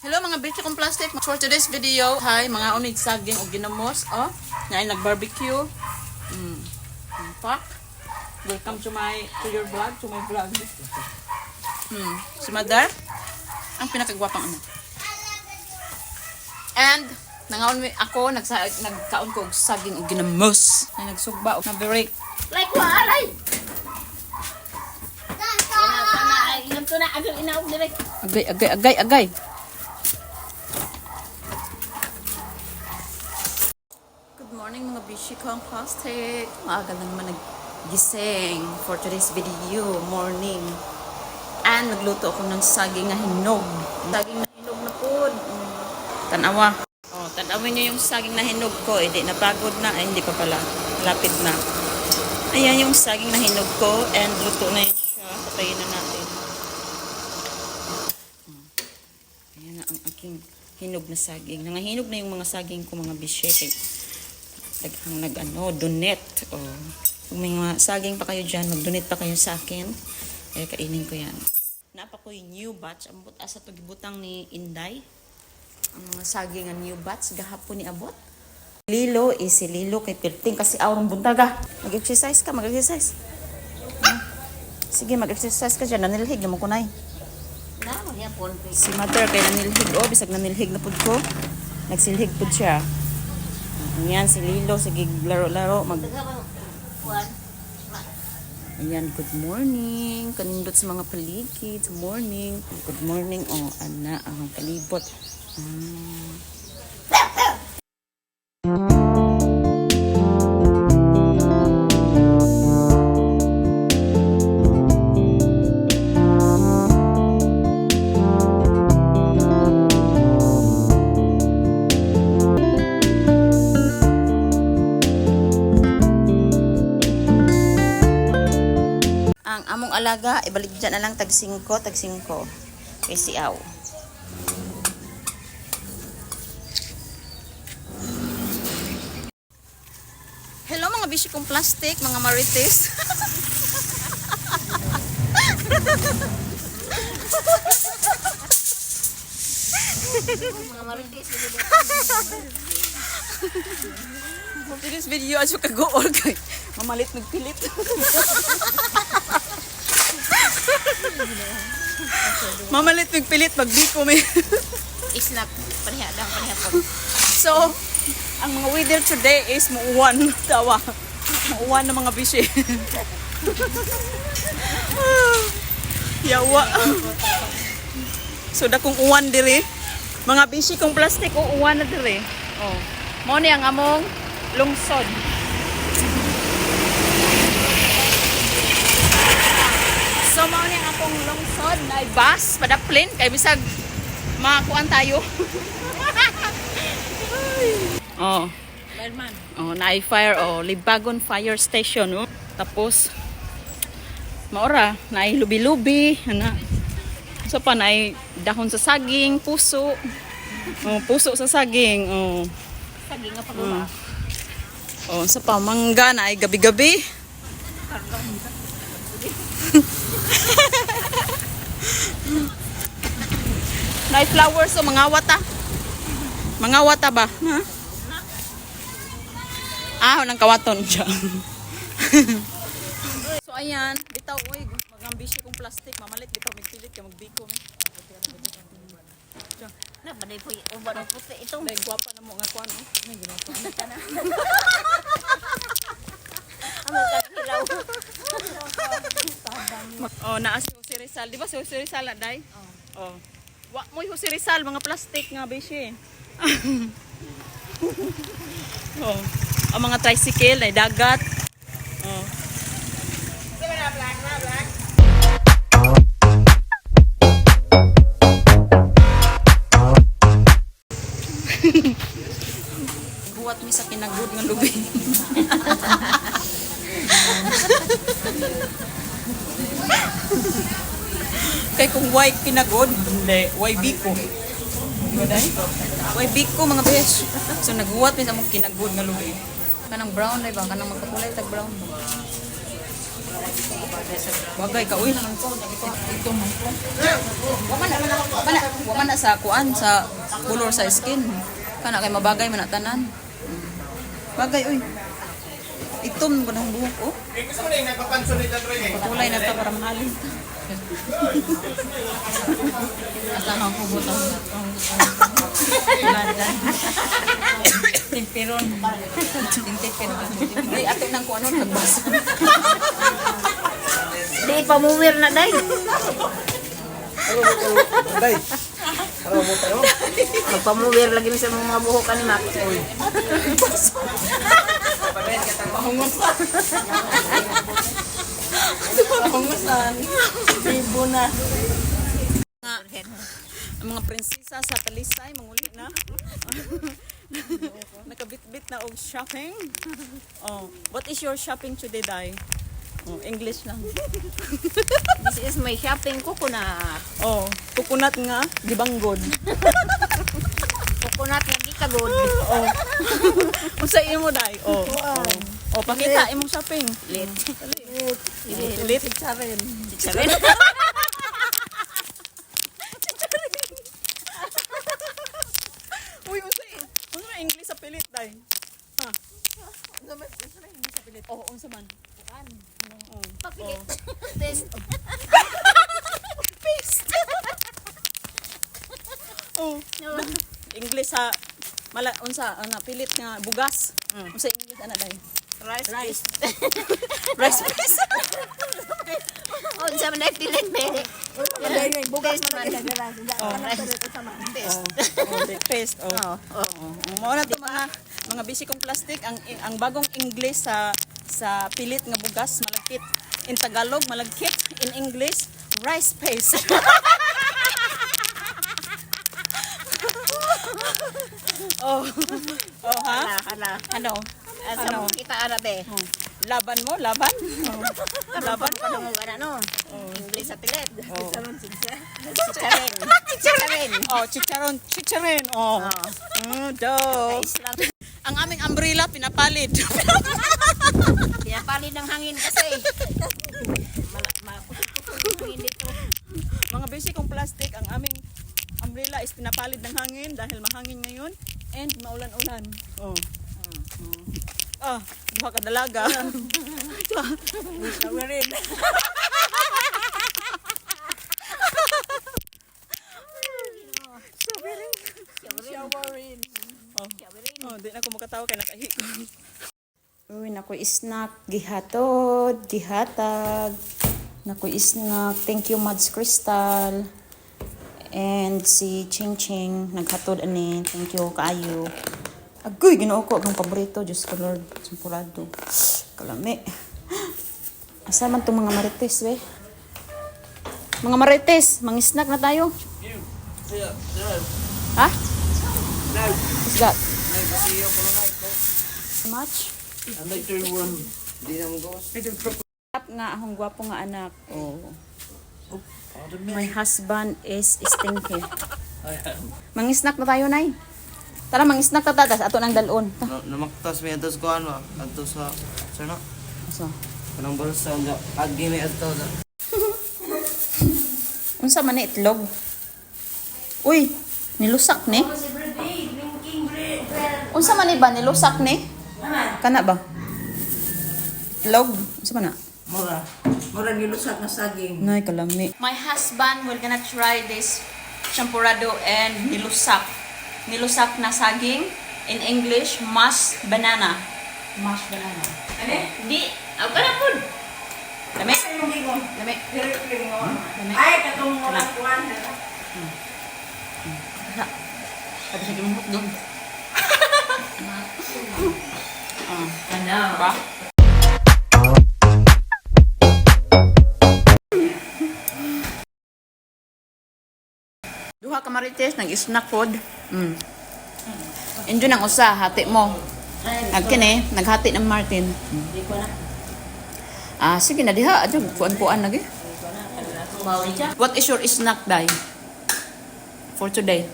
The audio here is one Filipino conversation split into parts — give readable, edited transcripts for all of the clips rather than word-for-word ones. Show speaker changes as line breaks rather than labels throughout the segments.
Hello mga bitch kong plastic. For today's video, hi mga unig saging o ginamos. Oh, na nag-barbecue. Pak. Welcome to your vlog, to my vlog. Si Mother, ang pinakagwapang ano. And nangaon ako nagkaon ko og saging o ginamos. Ay nagsugba og na-break.
Like what? Alay! Ingat ko na agad inaog direct.
Agay. Good morning mga bishi kong plastic. Maaga na naman nagising for today's video, morning. And nagluto ako ng saging na hinog. Saging na hinog na po. Tanawa. Oh, tanawin niyo yung saging na hinog ko. Hindi napagod na. Ay, hindi pa pala. Lapit na. Ayan yung saging na hinog ko. And luto na yun siya. Patayin na natin. Ayan na ang aking hinog na saging. Nangahinog na yung mga saging ko, mga bisyete. Donate. Oh. Kung may mga saging pa kayo dyan, mag-donate pa kayo sa akin. Kaya kainin ko yan. Napa ko yung new batch. Ambot asa to gibutang ni Inday. Ang mga saging ang new batch. Gahapon ni abot. Lilo si Lilo kay Pilting kasi awrong buntaga. Mag-exercise ka, mag-exercise. Sige, mag-exercise ka dyan. Nanilhig naman ko na eh. Si Mother kay nanilhig. Oh, bisag nanilhig na pud ko. Nagsilhig pud siya. Ayan, si Lilo. Sige, laro-laro. Ayan, good morning. Kanindot sa mga paligid. Good morning. Good morning. Oh, ana, ang kalibot. Ang among alaga, ibalik dyan na lang tag 5. Kay siaw. Hello mga bishi kong plastic, mga marites.
Mga marites.
This video aso kagool kay mamalit nagpilit. Mamalit nagpilit magbiko may
Isnak. Pareha po.
So, ang mga weather today is muuwan. Tawa. Muuwan ng mga bishi. Yawa. So, dakong uwan diri. Mga bishi kong plastic o uwan na diri. Oh. Mo ni ang among lungsod. So, mo ni ang akong lungsod na bus, padaplin, kay bisag makakuan tayo. Oh.
Fireman.
Oh, na-fire Libagon Fire Station, oh. Tapos maora, lubi-lubi, ana. So pa dahon sa saging, puso. Oh, puso sa saging, oh.
Saging nga paguma.
Oh, sa pamangga na gabi-gabi. Flowers o mga wata. Mga wata ba? Ha? Nang kawaton siya. So ayan, bitaw oy, magambisyo kong plastic, mamalit bitaw magpilit ka magbiko me.
Na baday po uban ang puti itong.
Dai gwapa na mo nga kuan oh. May ginapa na.
Amo ka hilaw.
Oh, naa si Jose Rizal, di ba si Jose Rizal na dai? Oh. Wa mo Jose Rizal mga plastic nga bishi. Oh. Ang mga tricycle ay dagat. Oh. Buwat mi sa kinagud nga lubi. Kay kung white pinagod, hindi, white biko. White biko mga besh. So naguwat mi sa mong kinagud nga lubi. Kanang brown ay ba? Kanang magkakulay tag brown ba? Bagay ka, uy. Ito man po. Waman na sa kuan, sa color sa skin. Kana kay mabagay man na tanan. Bagay, uy. Itom ko ng buhok, oh. Patulay na ito para mahalin. Asa ang kubutang Landan. Timpiron. Timpiron. Hindi, ato nang kung ano, nagbasa.
Di pamuwir na day.
Day. Ano mo tayo?
Magpamuwir lagi sa mga buhok ni Max.
Pangusan. Ibo na. Ang mga prinsesa sa Talisay, manguli na. Nakabit-bit na og shopping. Oh, what is your shopping today, Day? Oh, English lang.
This is my shopping coconut.
Oh, coconut nga, gibanggod.
Coconut nga gikagod.
Oh. Unsa imo, Day? Oh. Oh, pakita imong shopping.
Lit.
Lit. Chicharin.
Chicharin.
Uy, unsa na English sa pilit, Day? Ha? Unsa na English sa pilit? Oh, unsa man?
Papilit. Test.
Oh. English sa unsa ana pilit nga bugas. Unsa English ana, Day?
Rice.
Rice paste.
Oh, sa man pilit be. Bugas man. Test.
Paste. Oh. Mao na to mga bisikong plastic ang bagong English sa pilit nga bugas malagkit. In Tagalog malagkit, in English rice paste. Oh. Oh ha?
Hala.
Ano?
Asa mo kita ara be.
Laban mo, laban?
Laban pa nung ano. English sa pilit.
Oh.
Chicharin. Chicharin.
Oh, chicharon. Oh. Do. Ang aming umbrella pinapalid.
Pinapalid ng hangin kasi. Mapusok-pusok yung hangin dito.
Mga bisikong plastic, ang aming umbrella is pinapalid ng hangin dahil mahangin ngayon and maulan-ulan. Oh. Ah, duha ka dalaga.
Sawirin.
Showerin. Oh, di na ko makatawa kay nakahi ko. Uy, nakoy snack gihatag. Nakoy snack. Thank you Mads Crystal. And si Ching Ching naghatod ani. Thank you kaayo. Agoy, ginoo ko akong paborito, Diyos ko Lord, sampurado. Kalami. Asa man tong mga marites, we? Mga marites, mang-snack na tayo. Ha? What's that? How much? Tap nga akong gwapo nga anak. Oh. My husband is stinky. Mang-snack na tayo, Nay. Tara, mang-snack na tatas. Ato nang dalon.
Namaktas may atos ko ano, atos sa sana.
So,
Kanang bulsa nga agi may ato na.
unsa man ni itlog? Uy, nilusak ni? Unsa man ni ba nilusak ni? Kana ba? Itlog? Unsa man na?
Mura nilusak na saging.
Nay, kalami. My husband will gonna try this champurrado and nilusak. Nilusak na saging. In English, mashed banana. Mashed banana. Ano? Di. Ako na po. Lami? Lami?
Ay, katong mga kuwan.
Tapos sa gimong hotdog. Ano? Ba? Duha ka marites, nag-snack pod. Injo nang usa, hati mo. Nagkini, naghati ng Martin. Ah, sige na diha. Adyo, kuan-kuan lagi. What is your snack, Day? For today?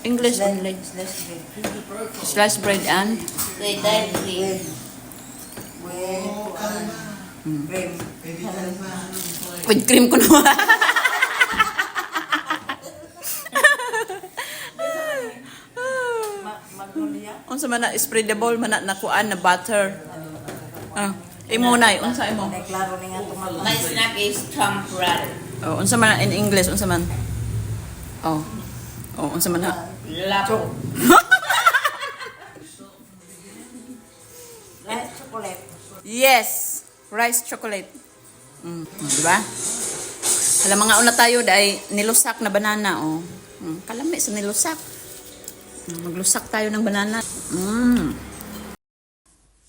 English only. Sliced bread and?
Cream.
With cream ko naman.
Magnolia.
Unsa man na spreadable man na nakuan na butter. Imo na, unsa imo?
Ay, klaro na nga tumagal.
My snack is temporary.
Oh, unsa man na in English, unsa man? Oh. Oh, unsa man na?
Lapo.
Rice chocolate.
Yes, rice chocolate. Di ba? Alam mga una tayo dahil nilusak na banana, oh. Kalami sa nilusak. Maglusak tayo ng banana.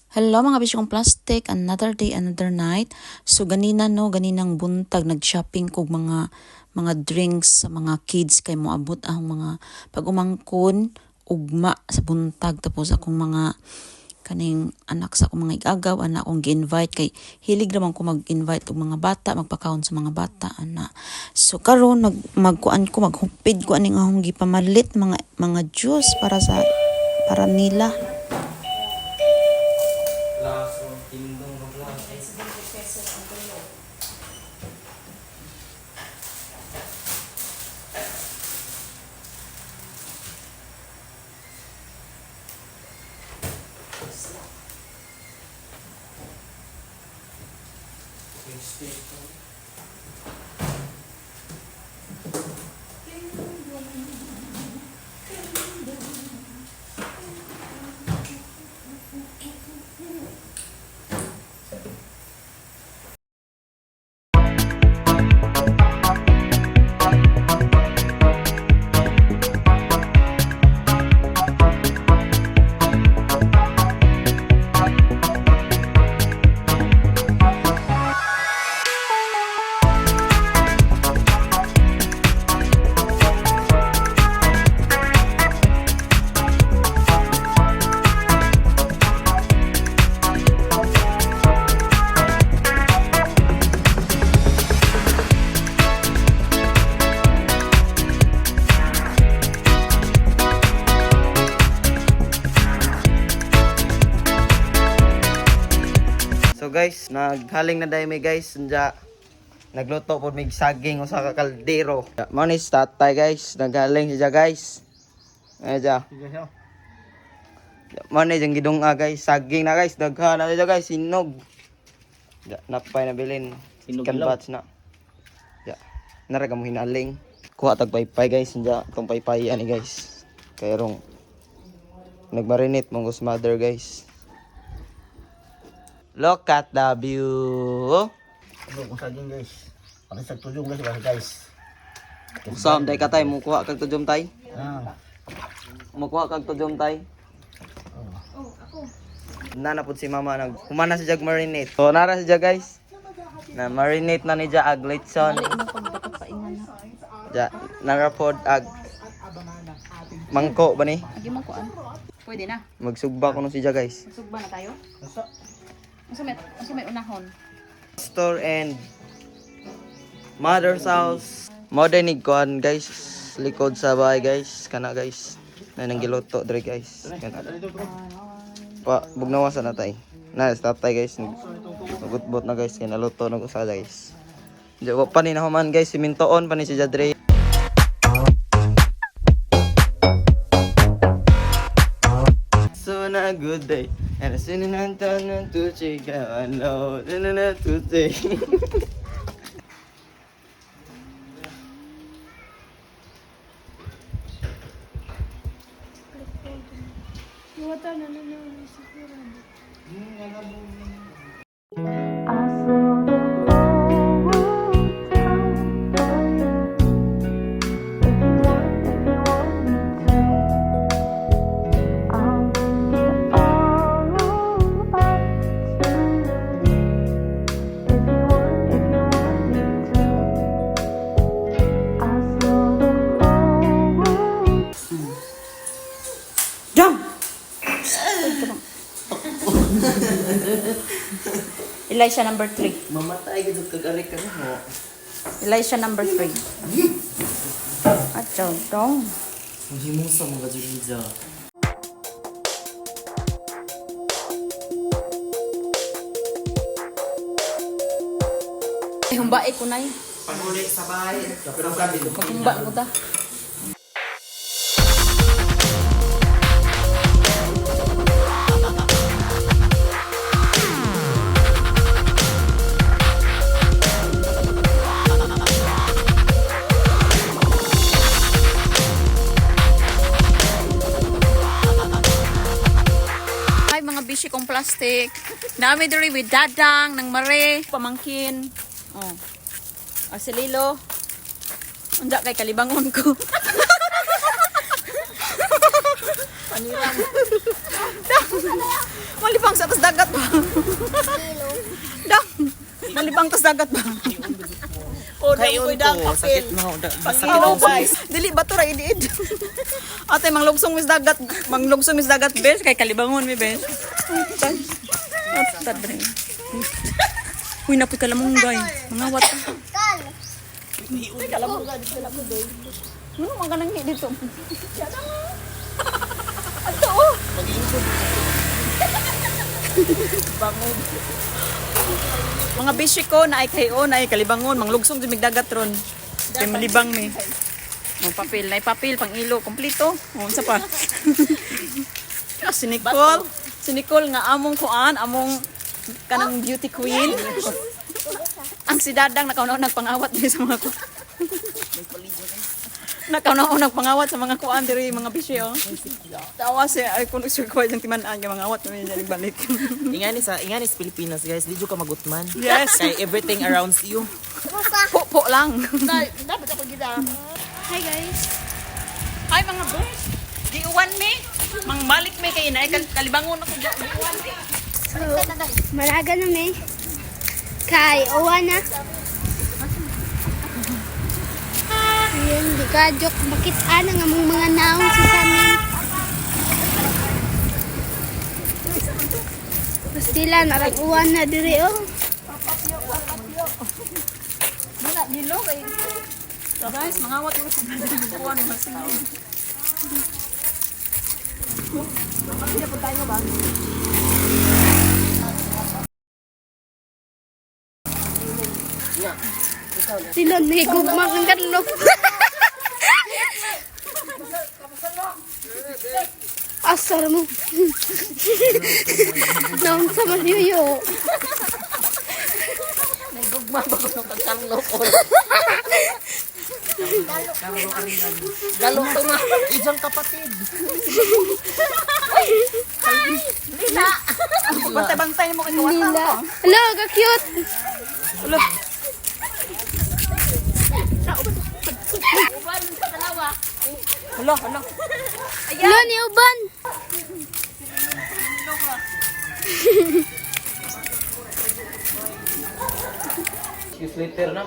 Hello mga bisyong plastic, another day, another night. So ganinang buntag nag-shopping kog mga drinks sa mga kids kay moabot ang mga pag-umangkon ugma sa buntag tapos akong mga kaning anak sa akong mga igagaw anak akong gi-invite kay hilig naman ko mag-invite og mga bata magpakaon sa mga bata ana. So karon magkuan ko maghupid ko aning akong gipamalit mga juice para nila.
So guys, naghaling na dayo mi guys. Sundya, nagluto po mig saging usa ka kaldero. Mao ni tatay guys, naghaling siya guys. Aja. Mao ni jang gidunga guys, saging na guys, daghan na siya guys, sinog. Ja, napay na bilin. Chicken batch na. Ja. Nara ka mo hinaling. Kuha tag paypay guys, sundya tong paypay ani guys. Kay rong nagmarinate mong mother guys. Look at the view.
Ano kung saging guys. Pati sa tujong guys basta guys.
Usam day katay mo kuha kag tujom tay.
Ah.
Mo kuha kag tujom tay. Na pud si mama nag humana si jag marinate. So nara si jag guys. Na marinate na ni ja ag lechon. Ja nara pod ag mangko ba ni?
Agi mo kuan. Pwede na.
Magsugba kuno si ja guys.
Sugba na tayo. Unsa may unahon?
Store and mother's house. Modern kuan guys. Likod sa bahay guys. Kana guys. Na nang giluto dire guys. Kana. Pa bugnawasan na tay. Na tatay guys. Nagutbot na guys kay naluto nag usa guys. Diwa pa ni nahuman guys simintoon pa ni si Jadre. So na good day. And as soon as I'm to check I know. To take.
Jump! Elisha number 3.
Mamatay gid kag ari ka mo.
Elisha number 3. Achaw dong.
Himusa mo gid dija.
Ay, humbae ko na
Paguli sa bahay. Pero sabi ko.
Humba ko ta. Ay, mga bishi kong plastic. Dami diri with dadang, ng mare, pamangkin. Oh. Arcelilo. Unda kay kalibangon ko. Panirang. Malibang sa tas dagat ba? Dang. Malibang tas dagat ba? O, dang ko'y dang papel. Pangilo, guys. Dili ba to ra idiid? Ate, manglugsong mis dagat. Manglugsong mis dagat, besh. Kay kalibangon mi, besh. Tad rin. Uy, napoy kalamong, guys. Mga wat. Uy, kalamong, guys. Kalamong, guys. Ano, mga nang dito. Ato, oh. Bangon. Mga bishi ko na ay kayo na ay kalibangon manglugsong din migdagat ron. Kay malibang mi. Oh, papel, na papel pang ilo kompleto. Oh, unsa pa? Si Nicole. Si Nicole nga among kuan, among kanang beauty queen. Ang si Dadang nakaunaw nagpangawat diri sa mga ko. Nakaunaw nagpangawat sa mga kuan diri mga bishi oh. Tawa si ay kun sure ko yung timan-an nga mangawat mi diri balik.
Ingani sa Pilipinas guys, di ka magutman.
Yes.
Kay everything around you.
Po lang.
Dapat ako gida.
Hi guys.
Ay mga boys, giuwan mi. Mangbalik mi kay na kalibangon ako giuwan mi.
So, malaga na may. Kay, uwa na. Ayun, di ka joke. Bakit ana nga mong mga naong sa samin? Pastila, narang uwan na diri oh.
Wala dilo kay. So guys, mangawat ko sa kuwan masin.
Silon, higugmag ng kadlo. Asar mo. Naon sa masyuyo.
Dalo to nga.
Isang kapatid.
Bantay-bantay mo kay kuwan.
Nila. Hello, ka-cute.
Hello, hello.
Hello, ni Uban.
Newsletter na.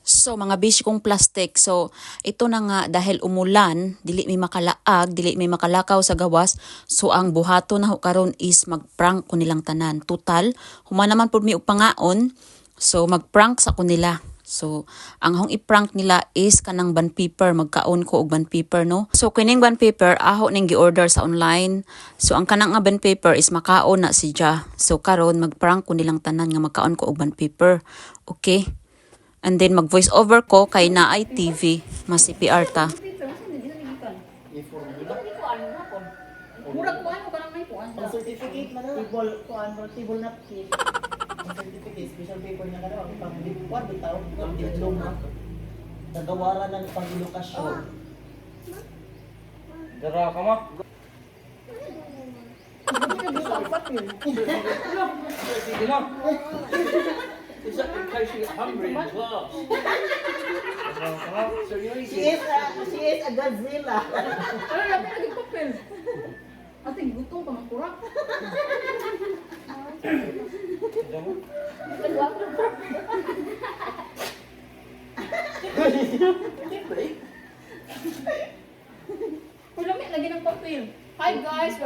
So mga bishi kong plastic. So ito na nga dahil umulan, dili may makalaag, dili may makalakaw sa gawas. So ang buhato na karon is mag-prank ko nilang tanan. Total, human naman pud mi og pangaon. So mag-prank sa ko nila. So ang hong i-prank nila is kanang band paper, magkaon ko og band paper no. So kining band paper aho ning gi-order sa online. So ang kanang nga band paper is makaon na siya. So karon mag-prank ko nilang tanan nga magkaon ko og band paper. Okay? And then mag-voice over ko kay naay TV, mas CPR ta.
Ang certificate na lang. Table napkin. Ang certificate, special paper na lang. Ang pang-dipwan, bitaw. Ang diploma. Nagawaran ng pang-edukasyon. Dara ka ma. Sige na.
Is that in case you get hungry in class? So you need
She is a Godzilla.
Ay, ako naging papel. Ating gutom pa makurak. Wala may lagi ng papel. Hi guys,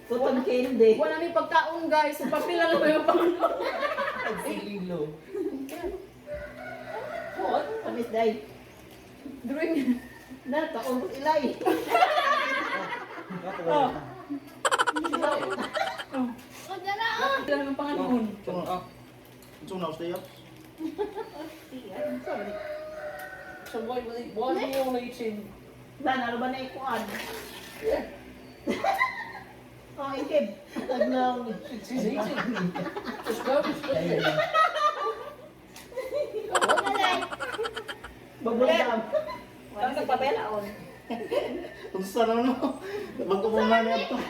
Cotton candy.
wala may pagkaon guys. Sa papel lang may pangano.
Sililo.
What? Kamis day.
Drawing.
Na, taon ko ilay.
O, dala oh.
Lang ang pangalan.
Ito na, stay up.
So why are you all eating?
Dan, ano ba na ikuan? Oh, ikib. Tagnaw.
It's eating. Just go and split it.
Babulang.
Wala nagpapela on.
Kung saan ano, magkukunan niya ito.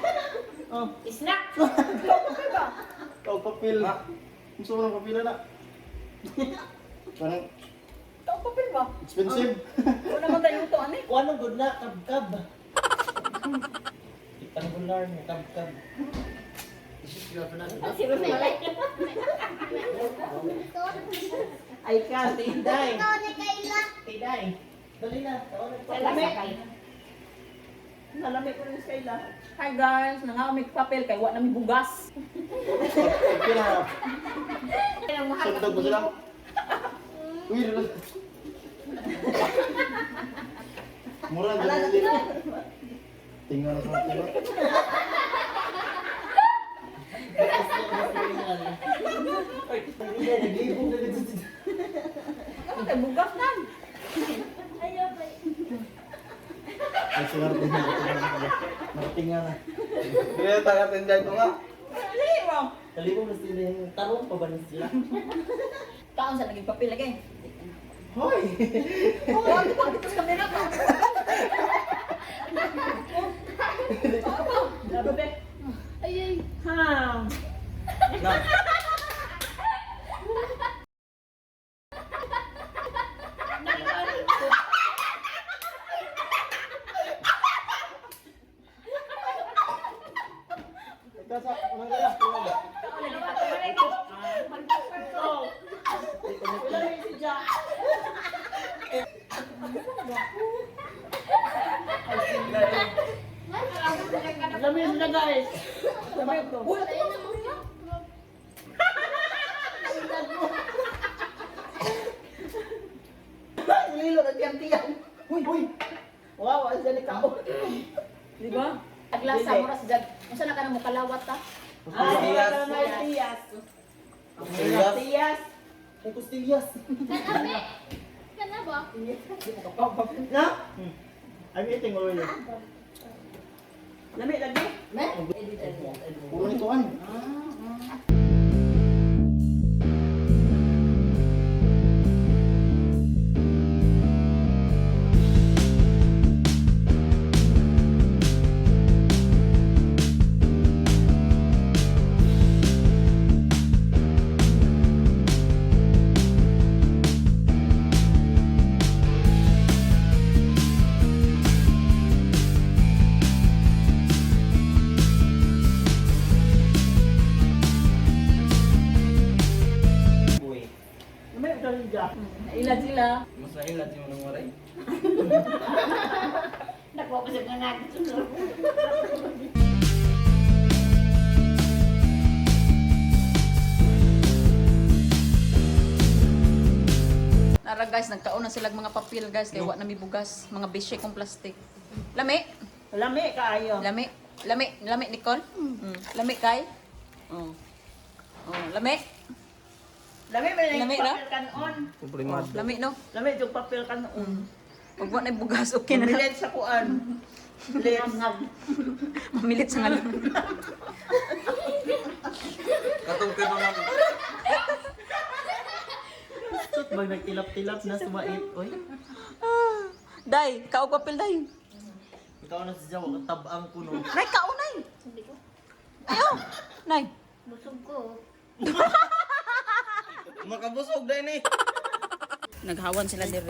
Oh,
Snack!
kau papil. Kung saan ang papila na? Parang
Ito papel ba?
expensive.
Wala naman tayo ito, ano eh?
Kuha ng good na, kab-kab. Rectangular na, kab-kab.
Sino na yun?
Ay ka, Tiday.
Ikaw ni Kayla.
Tiday. Dali na.
Lamig.
Nalamig ko rin sa ila.
Hi guys, nangamig papel kay wa namin bugas.
Okay na. Sundog mo sila. Uy, dala. Mura na dali. Tingnan na sa tila. Naglibong na dito.
Ano kay bugas nan?
Ayaw ba?
Ay, sinar din na. Nakatinga na.
Kaya taga-tinday ko nga.
Dali mo.
Kalibong na sila yung tarong pa ba na sila?
Kaon sa naging papel lagi.
Hoy!
Oo, ano ba? Dito sa kamera ka. Grabe be.
Ayay.
Ha.
Kasa, unang gala.
Lamin na guys. Lamin to.
Ayun na mo nga.
Lilo na tiyang-tiyang. Uy, uy. Wow, ang dali ka.
Di ba? Aglasa mo ra sa jag. Unsa na ka na mo kalawat ta?
Kustillas.
Tiyas.
Kustillas.
Tiyas.
Ay, kustillas.
Kanabi. Kana ba?
Na? I'm eating already.
Lami lagi.
Puro nituan.
Lami dali ja. Ilan sila?
Mas nahilat yung nang waray.
Nagpapasip na natin. Nara guys, nagkaon na sila mga papel guys kay wa na mi bugas, mga bisye kong plastic. Lami,
Lami kaayo.
lami, lami Nicole. Lami kay. Oh. Oh, lami.
Lami ba
Lami
yung
na?
papel kanon?
Komprimado.
Lami no.
Lami yung papel kanon.
Pag wa na bugas okay na.
Milit sa kuan. Lips.
Mamilit sa ngalan.
Katong kinulang.
Sut bag nagtilap-tilap na sumait. Oy.
Day, kaog papel day.
Ikaw na si Jawa, tabang kuno.
Nay, kaon nay. Ayo. Nay.
Busog ko.
Makabusog din eh.
Naghawan sila dire.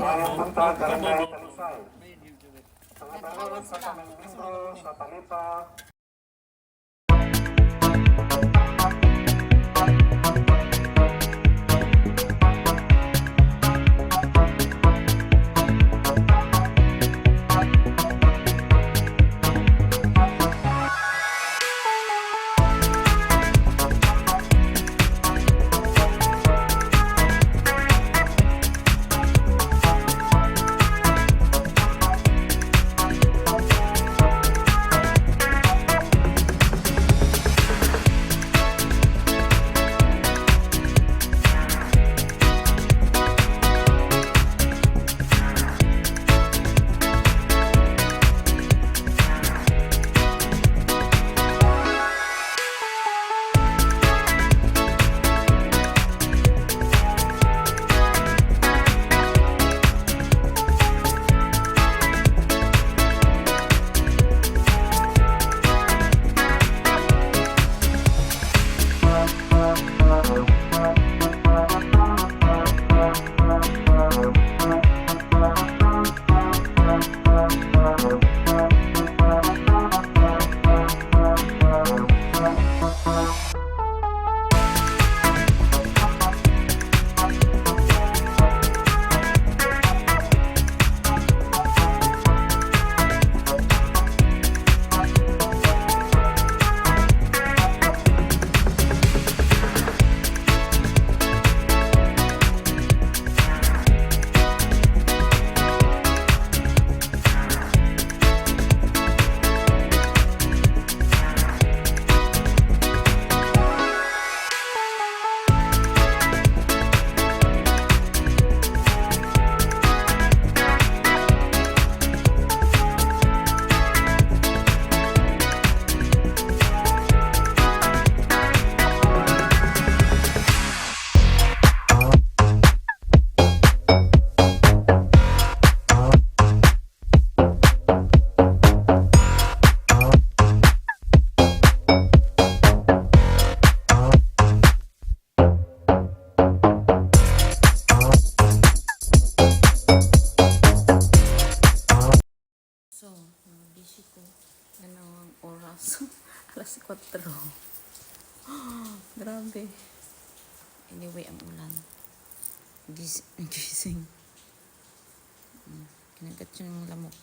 Kinagat siya ng lamok.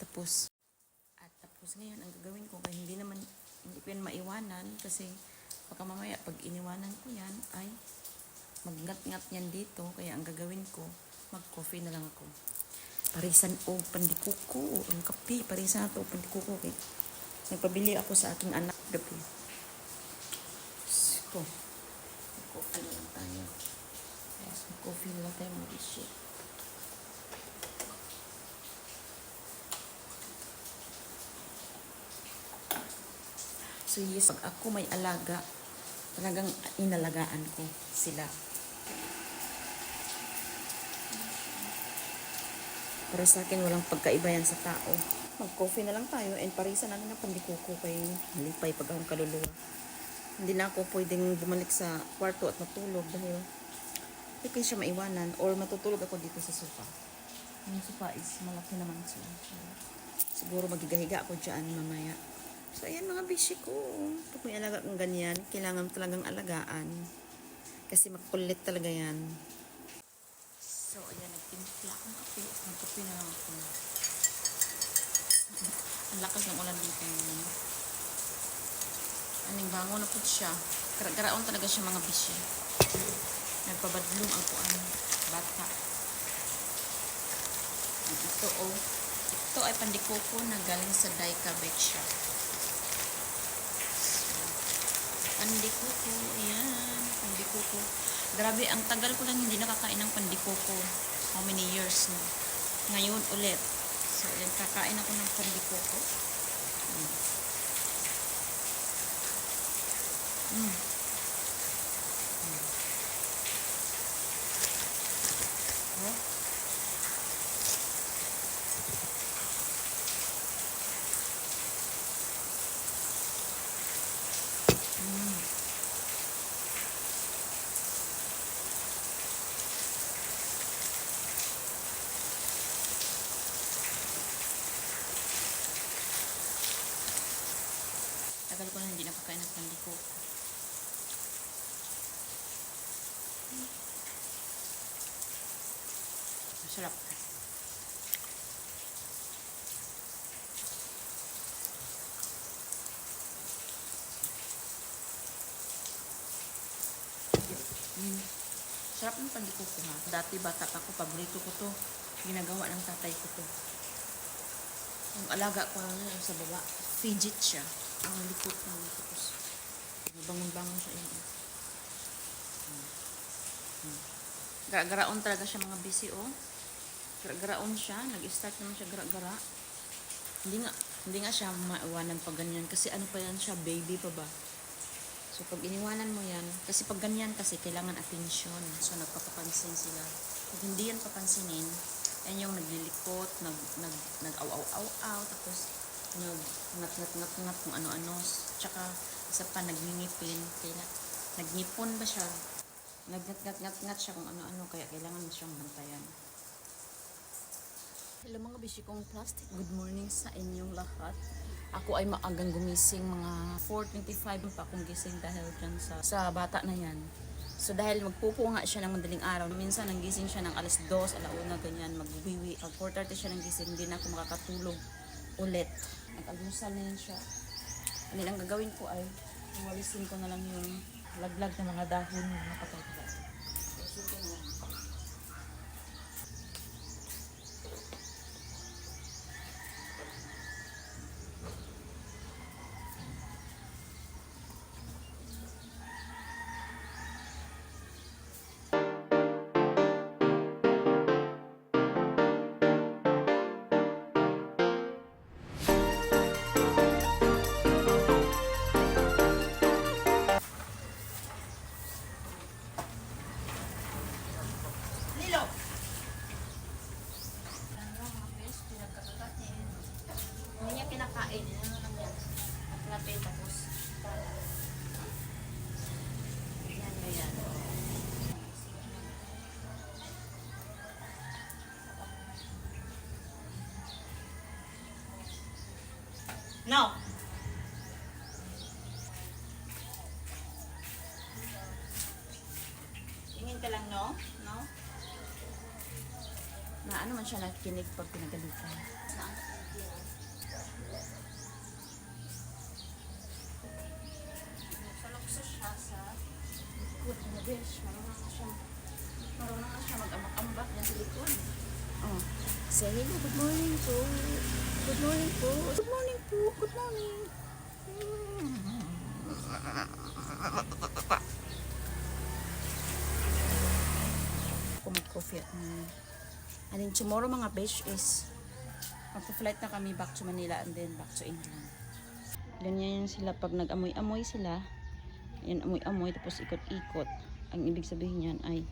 Tapos ngayon, ang gagawin ko, kaya hindi ko yan maiwanan kasi baka mamaya pag iniwanan ko yan ay magngat-ngat yan dito. Kaya ang gagawin ko, mag-coffee na lang ako. Parisan o pandikuko. Ang kape, parisan na ito o pandikuko. Okay? Nagpabili ako sa aking anak gabi. So, mag-coffee na lang tayo. Yes, mag-coffee na lang tayo mga bishi. So yes, pag ako may alaga, talagang inalagaan ko sila. Para sa akin, walang pagkaiba yan sa tao. Mag-coffee na lang tayo and parisan natin ang pandikuko kay malipay pag akong kaluluwa. Hindi na ako pwedeng bumalik sa kwarto at matulog dahil hindi ko siya maiwanan or matutulog ako dito sa sofa. Yung sofa is malaki naman siya. So, siguro magigahiga ako dyan mamaya. So, ayan mga bishi ko. Pag may alaga kong ganyan, kailangan talagang alagaan. Kasi makulit talaga yan. So, ayan, nagtimpla akong kape. Nagkape na lang ako. Ang lakas ng ulan dito ngayon. Aning bango na po siya. Garaon talaga siya mga bishi. Nagpabadlong ang kuan. Bata. Ito oh. Ito ay pandikoko na galing sa Daika Bake Shop. Pandikuko, ayan, pandikuko. Grabe, ang tagal ko lang hindi nakakain ng pandikuko. How many years na? Ngayon ulit. So, ayan, kakain ako ng pandikuko. Oh. Tagal ko na hindi nakakain ng pandikuko. Masarap. Sarap ng pandikuko ha. Dati bata pa ko, paborito ko to. Ginagawa ng tatay ko to. Yung alaga ko sa baba, fidget siya. Ang likot ng tapos bangon-bangon siya yun. Gara-garaon talaga siya mga busy oh. Gara-garaon siya, nag-start naman siya gara-gara. Hindi nga siya maiwanan pag ganyan kasi ano pa yan siya, baby pa ba. So pag iniwanan mo yan, kasi pag ganyan kasi kailangan atensyon. So nagpapapansin sila. Pag hindi yan papansinin, yan yung naglilikot, nag-aw-aw-aw-aw, tapos ngat-ngat-ngat-ngat kung ano-ano. Tsaka isa pa nagngipin, kaya nagnipon ba siya? Nag-ngat-ngat-ngat siya kung ano-ano, kaya kailangan siyang bantayan. Hello mga bishi kong plastic, good morning sa inyong lahat. Ako ay maagang gumising, mga 4:25 pa akong gising dahil dyan sa bata na yan. So dahil magpupo nga siya ng madaling araw, minsan nanggising siya ng alas 2, alauna, ganyan, magwiwi. Pag 4:30 siya nanggising, hindi na ako makakatulog ulit. Nag-almusal na yan siya. Ano ang gagawin ko ay, walisin ko na lang yung laglag ng mga dahon ng mga patay-patay. Walisin ko na lang. Hindi niya kinakain. Ano lang yan? At natin tapos. Yan na yan. No! Tingin ka lang, no? No? Na ano man siya nakikinig pag pinagalitan. Salokso siya sa likod na besh. Marunong na siya mag-ambak-ambak yan sa likod. Oh. Say hello, good morning po. Good morning po. Good morning po. Good morning. Ako mag-coffee at and then tomorrow mga besh is magpa-flight na kami back to Manila and then back to England. Ganyan sila pag nag-amoy-amoy sila. Yan, amoy-amoy tapos ikot-ikot. Ang ibig sabihin niyan ay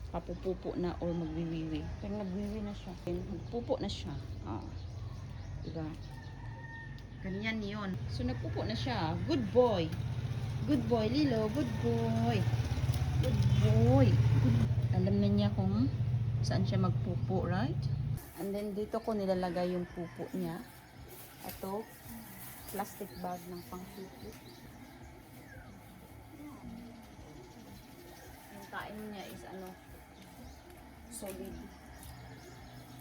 papupupo na or magwiwiwi. Pero nagwiwi na siya. Magpupo na siya. Oh. Diba? Ganyan yun. So nagpupo na siya. Good boy. Good boy, Lilo. Good boy. Good boy. Alam na niya kung saan siya magpupo, right? And then dito ko nilalagay yung pupo niya. Ito, plastic bag ng pangpupo. Yung kain niya is solid.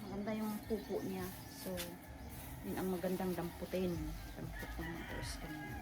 Maganda yung pupo niya. So, yun ang magandang damputin. Dampot ng mga ganyan.